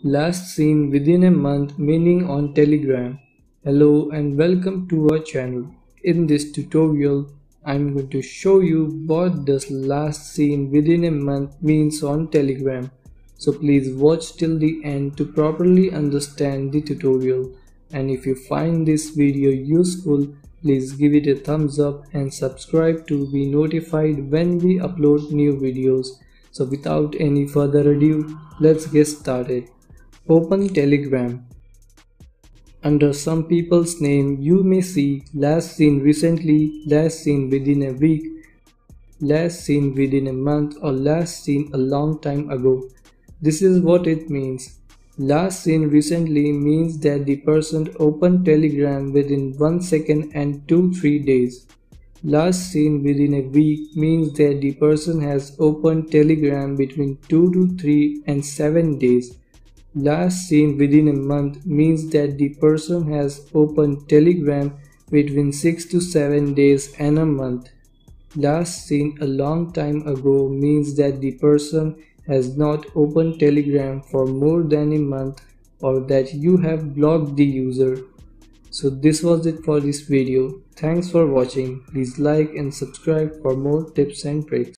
Last seen within a month meaning on Telegram. Hello and welcome to our channel. In this tutorial, I'm going to show you what does last seen within a month means on Telegram. So please watch till the end to properly understand the tutorial. And if you find this video useful, please give it a thumbs up and subscribe to be notified when we upload new videos. So without any further ado, let's get started. Open Telegram. Under some people's name you may see last seen recently, last seen within a week, last seen within a month, or last seen a long time ago. This is what it means. Last seen recently means that the person opened Telegram within 1 second and 2-3 days. Last seen within a week means that the person has opened Telegram between 2 to 3 and 7 days. Last seen within a month means that the person has opened Telegram between 6 to 7 days and a month. Last seen a long time ago means that the person has not opened Telegram for more than a month or that you have blocked the user. So this was it for this video. Thanks for watching. Please like and subscribe for more tips and tricks.